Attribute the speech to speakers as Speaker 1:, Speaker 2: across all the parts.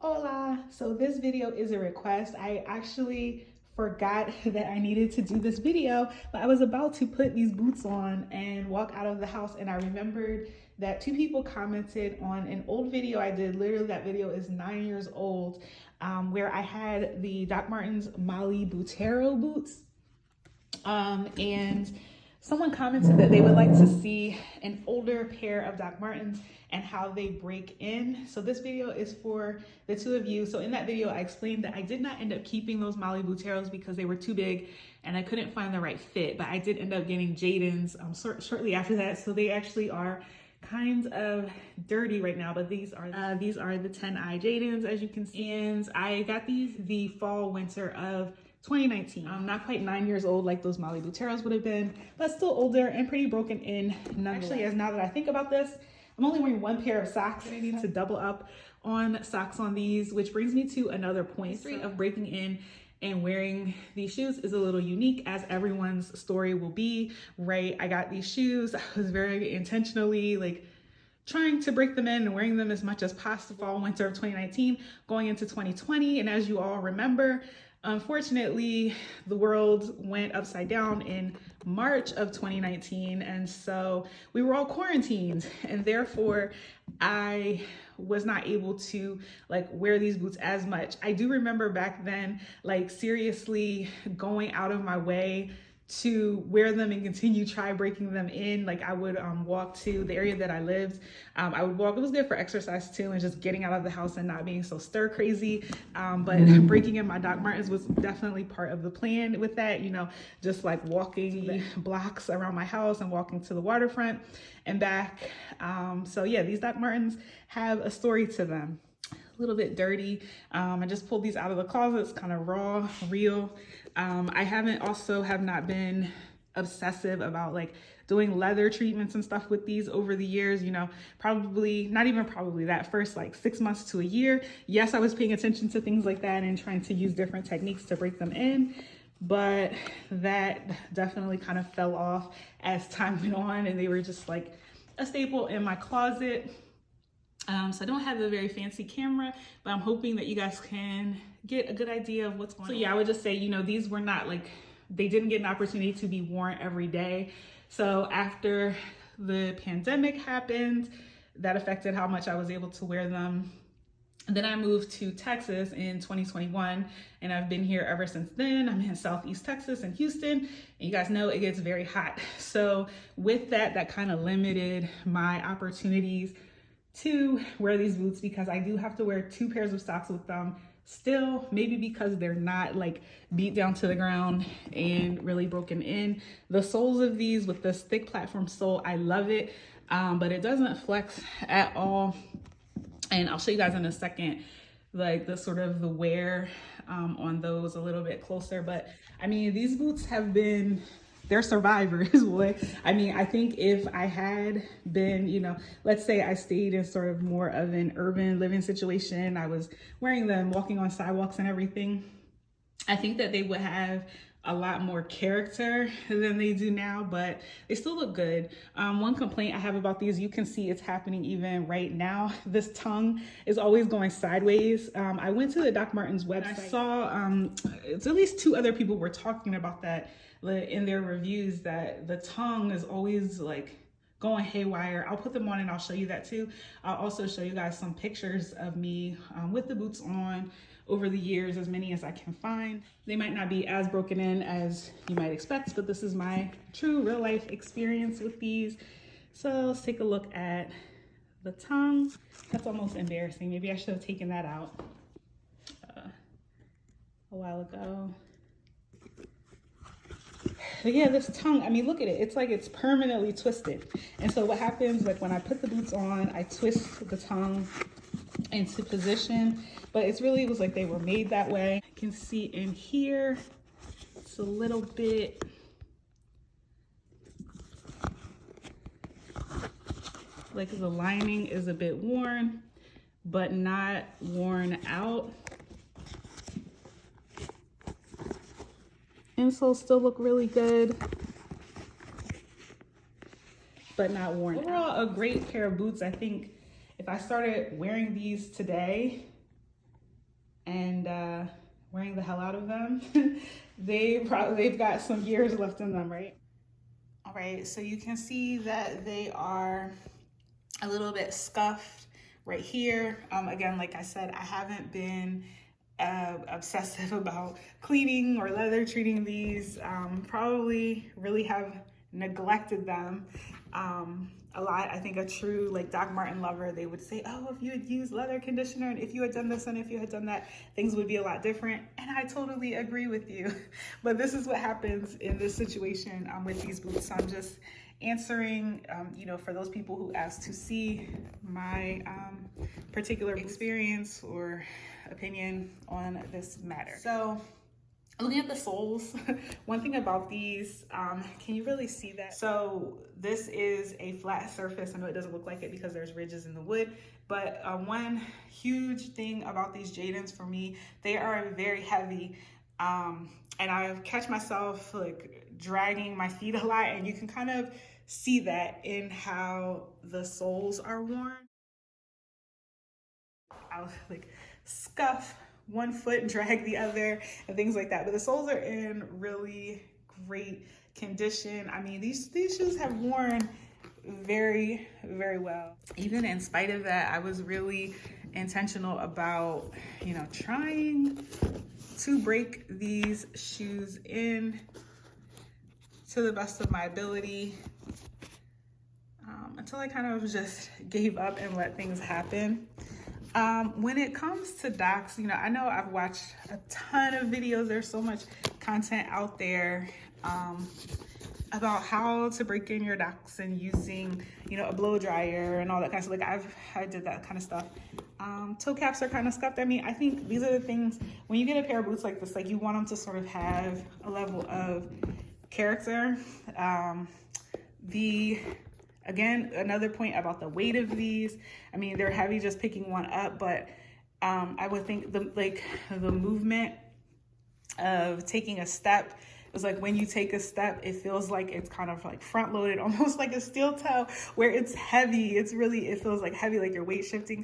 Speaker 1: Hola! So this video is a request. I actually forgot that I needed to do this video, but I was about to put these boots on and walk out of the house, and I remembered that two people commented on an old video I did. Literally, that video is 9 years old, where I had the Doc Martens Molly Butteros boots. And someone commented that they would like to see an older pair of Doc Martens and how they break in. So this video is for the two of you. So in that video, I explained that I did not end up keeping those Molly Butteros because they were too big and I couldn't find the right fit, but I did end up getting Jadon's shortly after that. So they actually are kind of dirty right now, but these are the 10i Jadons, as you can see. And I got these the fall winter of 2019. I'm not quite 9 years old like those Molly Butteros would have been, but still older and pretty broken in. Actually, as now that I think about this, I'm only wearing one pair of socks. I need to double up on socks on these, which brings me to another point. The history of breaking in and wearing these shoes is a little unique, as everyone's story will be, right? I got these shoes. I was very intentionally trying to break them in and wearing them as much as possible fall winter of 2019 going into 2020. And as you all remember, unfortunately, the world went upside down in March of 2019. And so we were all quarantined, and therefore I was not able to wear these boots as much. I do remember back then, seriously going out of my way to wear them and continue try breaking them in. I would walk to the area that I lived. I would walk. It was good for exercise too, and just getting out of the house and not being so stir crazy. But breaking in my Doc Martens was definitely part of the plan with that, just walking the blocks around my house and walking to the waterfront and back. So yeah, these Doc Martens have a story to them. A little bit dirty. I just pulled these out of the closet. It's kind of raw, real. I have not been obsessive about doing leather treatments and stuff with these over the years. Probably not even that first 6 months to a year. Yes, I was paying attention to things like that and trying to use different techniques to break them in, but that definitely kind of fell off as time went on, and they were just a staple in my closet. So I don't have a very fancy camera, but I'm hoping that you guys can get a good idea of what's going on. So yeah, I would just say, these were not they didn't get an opportunity to be worn every day. So after the pandemic happened, that affected how much I was able to wear them. And then I moved to Texas in 2021, and I've been here ever since then. I'm in Southeast Texas in Houston, and you guys know it gets very hot. So with that kind of limited my opportunities to wear these boots, because I do have to wear 2 pairs of socks with them still, maybe because they're not beat down to the ground and really broken in. The soles of these with this thick platform sole, I love it, but it doesn't flex at all. And I'll show you guys in a second the sort of the wear on those a little bit closer. But I mean, these boots have been, they're survivors. I think if I had been, let's say I stayed in sort of more of an urban living situation, I was wearing them, walking on sidewalks and everything, I think that they would have a lot more character than they do now, but they still look good. One complaint I have about these, you can see it's happening even right now. This tongue is always going sideways. I went to the Doc Martens website. I saw it's at least 2 other people were talking about that in their reviews, that the tongue is always going haywire. I'll put them on and I'll show you that too. I'll also show you guys some pictures of me with the boots on over the years, as many as I can find. They might not be as broken in as you might expect, but this is my true real life experience with these. So let's take a look at the tongue. That's almost embarrassing. Maybe I should have taken that out a while ago. But yeah, this tongue, I mean, look at it. It's permanently twisted. And so what happens, when I put the boots on, I twist the tongue into position, but it was they were made that way. You can see in here, it's a little bit, the lining is a bit worn, but not worn out. Insoles still look really good, but not worn out. Overall, a great pair of boots. I think if I started wearing these today, and wearing the hell out of them. They've got some years left in them, right? All right, so you can see that they are a little bit scuffed right here. Again, like I said, I haven't been obsessive about cleaning or leather treating these. Probably really have neglected them a lot. I think a true like Doc Marten lover, they would say, oh, if you had used leather conditioner and if you had done this and if you had done that, things would be a lot different. And I totally agree with you. But this is what happens in this situation with these boots. So I'm just answering, you know, for those people who asked to see my particular experience or opinion on this matter. So looking at the soles, one thing about these, can you really see that? So this is a flat surface. I know it doesn't look like it because there's ridges in the wood, but one huge thing about these Jadons for me, they are very heavy. And I catch myself like dragging my feet a lot, and you can kind of see that in how the soles are worn. I'll like scuff one foot and drag the other and things like that, but the soles are in really great condition. I mean, these shoes have worn very, very well. Even in spite of that, I was really intentional about, you know, trying to break these shoes in to the best of my ability, until I kind of just gave up and let things happen. When it comes to Docs, you know I've watched a ton of videos. There's so much content out there about how to break in your Docs and using, you know, a blow dryer and all that kind of stuff. Like I did that kind of stuff. Toe caps are kind of scuffed. I mean, I think these are the things, when you get a pair of boots like this, like you want them to sort of have a level of character. Again, another point about the weight of these. I mean, they're heavy just picking one up, but I would think the movement of taking a step is like, when you take a step, it feels like it's kind of like front loaded, almost like a steel toe, where it's heavy. It feels like heavy, like you're weight shifting.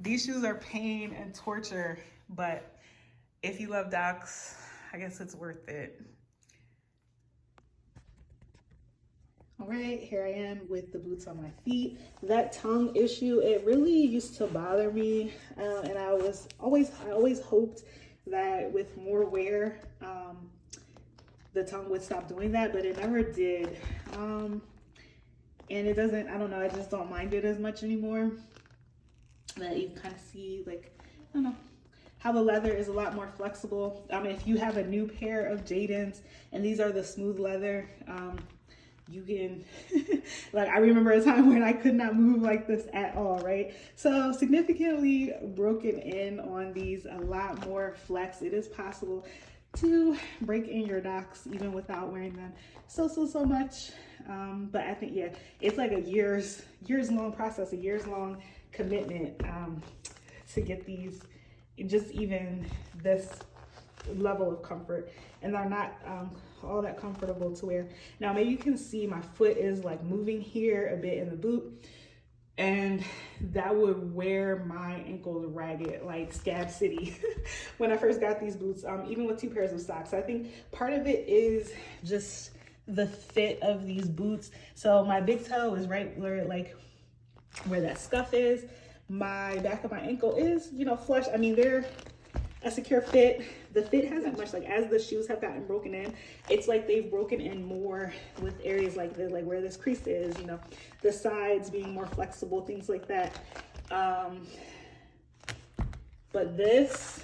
Speaker 1: These shoes are pain and torture, but if you love Docs, I guess it's worth it. All right, here I am with the boots on my feet. That tongue issue, it really used to bother me, and I always hoped that with more wear, the tongue would stop doing that, but it never did. And it doesn't, I don't know, I just don't mind it as much anymore. That you can kind of see, like, I don't know, how the leather is a lot more flexible. If you have a new pair of Jadons and these are the smooth leather, you can, like, I remember a time when I could not move like this at all, right? So significantly broken in on these, a lot more flex. It is possible to break in your Docs even without wearing them so much. But I think, yeah, it's like a years long process, a years long commitment to get these, just even this level of comfort, and they're not all that comfortable to wear. Now maybe you can see my foot is like moving here a bit in the boot, and that would wear my ankles ragged like Scab City when I first got these boots, even with 2 pairs of socks. I think part of it is just the fit of these boots. So my big toe is right where that scuff is. My back of my ankle is, you know, flush. I mean, they're a secure fit. The fit hasn't much, like, as the shoes have gotten broken in, it's like they've broken in more with areas like this, like where this crease is, you know, the sides being more flexible, things like that. But this,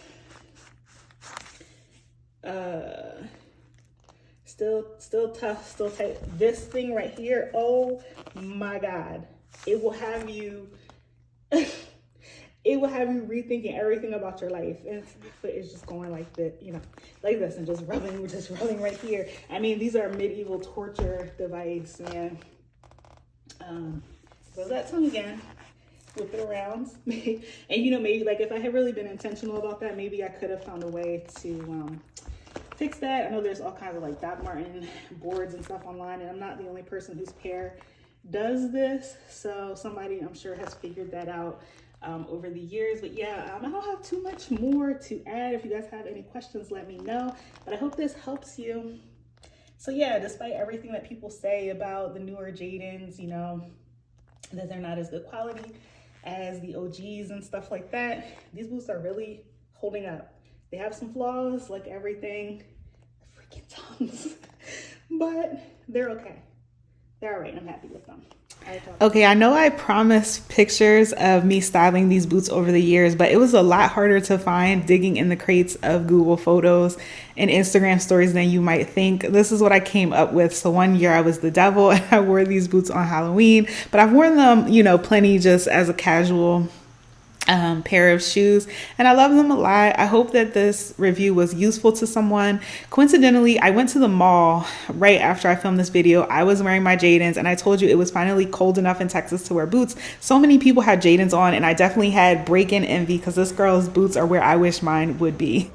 Speaker 1: still tough, still tight. This thing right here, oh my God, it will have you it will have you rethinking everything about your life. And my foot is just going like this, you know, like this, and just rubbing right here. I mean, these are medieval torture device, man. So that tongue again, flip it around. And, you know, maybe like if I had really been intentional about that, maybe I could have found a way to fix that. I know there's all kinds of like Doc Marten boards and stuff online, and I'm not the only person whose pair does this. So somebody, I'm sure, has figured that out. over the years. But yeah, I don't have too much more to add. If you guys have any questions, let me know. But I hope this helps you. So yeah, despite everything that people say about the newer Jadons, you know, that they're not as good quality as the OGs and stuff like that, these boots are really holding up. They have some flaws like everything, freaking tongues, but they're okay. They're all right. I'm happy with them. Okay, I know I promised pictures of me styling these boots over the years, but it was a lot harder to find digging in the crates of Google Photos and Instagram stories than you might think. This is what I came up with. So one year I was the devil and I wore these boots on Halloween, but I've worn them, you know, plenty just as a casual pair of shoes, and I love them a lot. I hope that this review was useful to someone. Coincidentally, I went to the mall right after I filmed this video. I was wearing my Jadons, and I told you it was finally cold enough in Texas to wear boots. So many people had Jadons on, and I definitely had break-in envy because this girl's boots are where I wish mine would be.